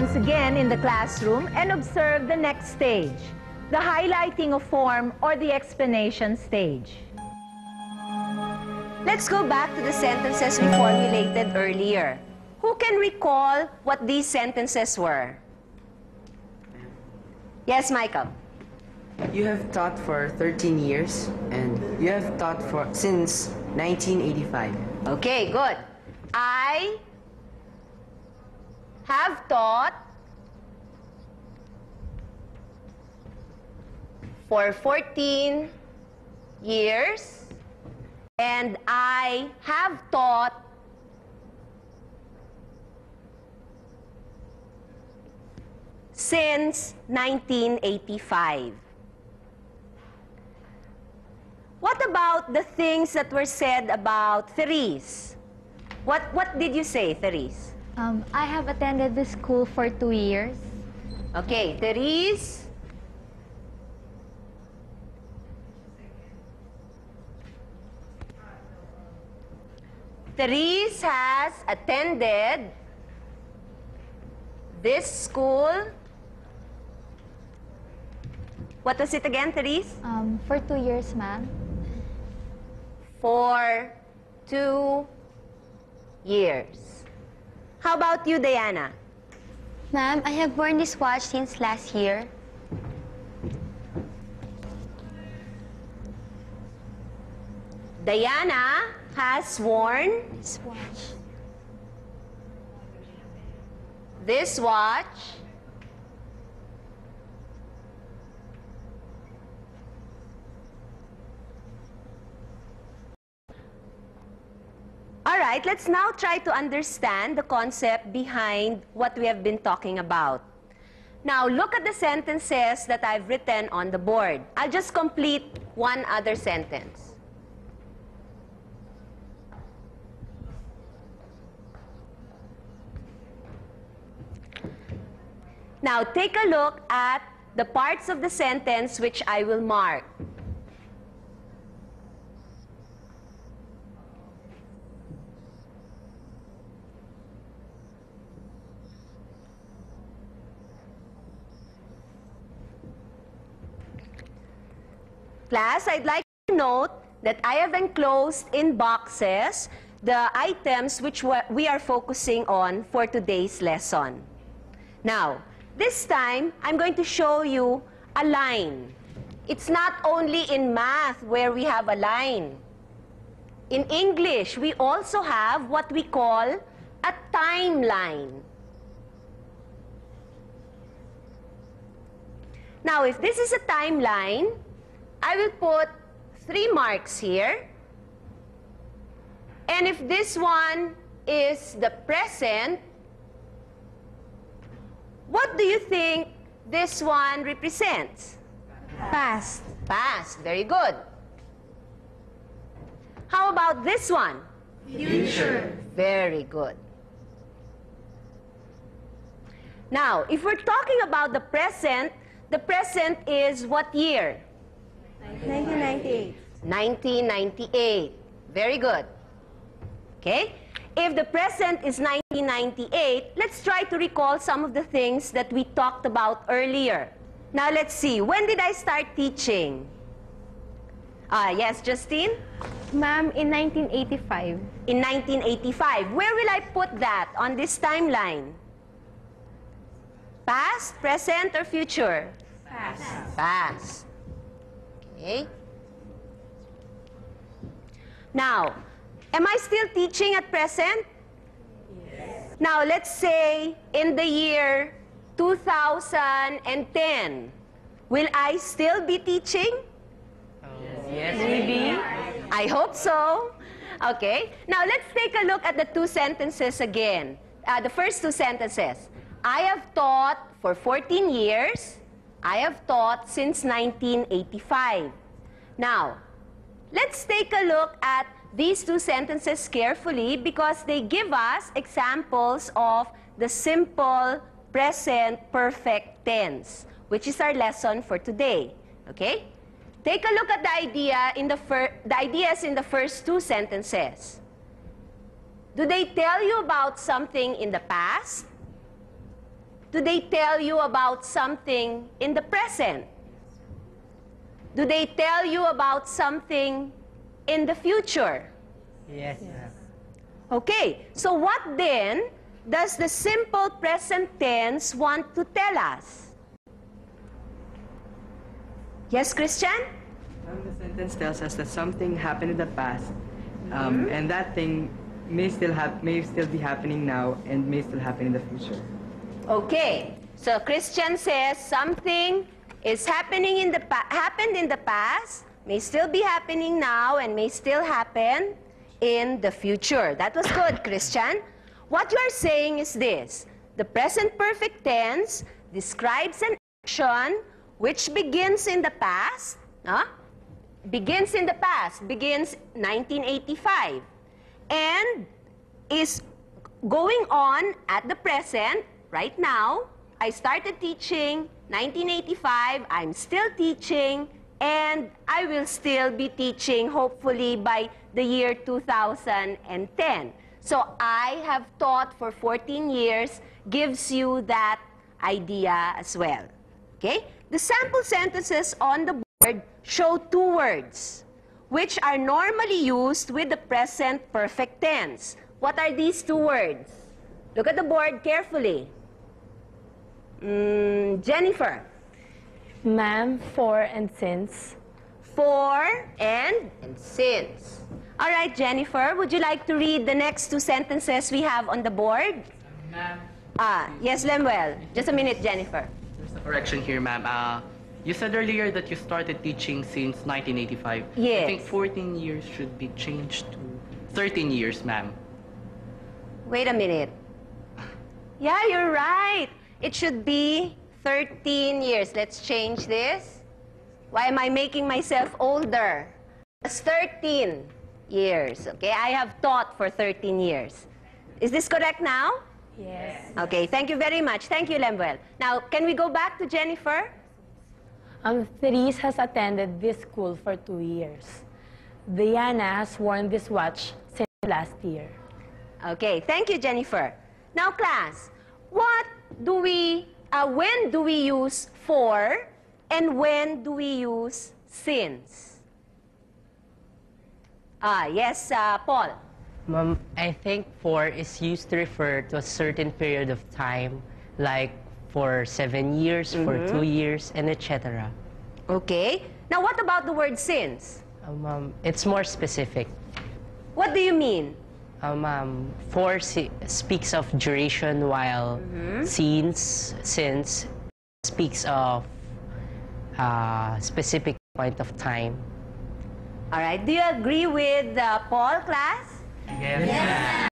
once again in the classroom and observe the next stage, the highlighting of form or the explanation stage. Let's go back to the sentences we formulated earlier. Who can recall what these sentences were? Yes, Michael. You have taught for 13 years, and you have taught since 1985. Okay, good. I have taught for 14 years, and I have taught since 1985. What about the things that were said about Therese? What did you say, Therese? I have attended the school for 2 years. Okay, Therese. Therese has attended this school. What was it again, Therese? For 2 years, ma'am. For 2 years. How about you, Diana? Ma'am, I have worn this watch since last year. Diana has worn This watch. this watch All right, let's now try to understand the concept behind what we have been talking about. Now, look at the sentences that I've written on the board. I'll just complete one other sentence. Now, take a look at the parts of the sentence which I will mark. Class, I'd like to note that I have enclosed in boxes the items which we are focusing on for today's lesson. Now, this time, I'm going to show you a line. It's not only in math where we have a line. In English, we also have what we call a timeline. Now, if this is a timeline, I will put 3 marks here. And if this one is the present, what do you think this one represents? Past. Past. Very good. How about this one? Future. Very good. Now, if we're talking about the present is what year? 1998. 1998. Very good. Okay? If the present is 1998, let's try to recall some of the things that we talked about earlier. Now, let's see. When did I start teaching? Yes, Justine? Ma'am, in 1985. In 1985. Where will I put that on this timeline? Past, present, or future? Past. Past. Okay. Now, am I still teaching at present? Yes. Now, let's say in the year 2010, will I still be teaching? Yes, Maybe. I hope so. Okay. Now, let's take a look at the 2 sentences again. The first 2 sentences. I have taught for 14 years. I have taught since 1985. Now, let's take a look at these 2 sentences carefully because they give us examples of the simple present perfect tense, which is our lesson for today. Okay? Take a look at the ideas in the first 2 sentences. Do they tell you about something in the past? do they tell you about something in the present? Do they tell you about something in the future? Yes, ma'am. Okay, so what then does the simple present tense want to tell us? Yes, Christian? The sentence tells us that something happened in the past, and that thing may still be happening now and may still happen in the future. Okay, so Christian says something is happening happened in the past, may still be happening now, and may still happen in the future. That was good, Christian. What you are saying is this: the present perfect tense describes an action which begins in the past, begins 1985, and is going on at the present, right now. I started teaching 1985, I'm still teaching, and I will still be teaching hopefully by the year 2010. So I have taught for 14 years gives you that idea as well. Okay? The sample sentences on the board show two words which are normally used with the present perfect tense. What are these two words? Look at the board carefully. Jennifer. Ma'am, for and since. For and since. All right, Jennifer, would you like to read the next two sentences we have on the board? Ma'am. Yes, Lemuel. Just a minute, Jennifer. There's a correction here, ma'am. You said earlier that you started teaching since 1985. Yes. I think 14 years should be changed to 13 years, ma'am. Wait a minute. Yeah, you're right. It should be 13 years. Let's change this. Why am I making myself older? It's 13 years, okay? I have taught for 13 years. Is this correct now? Yes. Okay, thank you very much. Thank you, Lemuel. Now, can we go back to Jennifer? Therese has attended this school for 2 years. Diana has worn this watch since last year. Okay, thank you, Jennifer. Now, class, when do we use for and when do we use since? Yes, Paul. Ma'am, I think for is used to refer to a certain period of time, like for 7 years, for 2 years, and etc. Okay. Now, what about the word since? It's more specific. What do you mean? For speaks of duration, while since speaks of specific point of time. All right. Do you agree with Paul, class? Yes.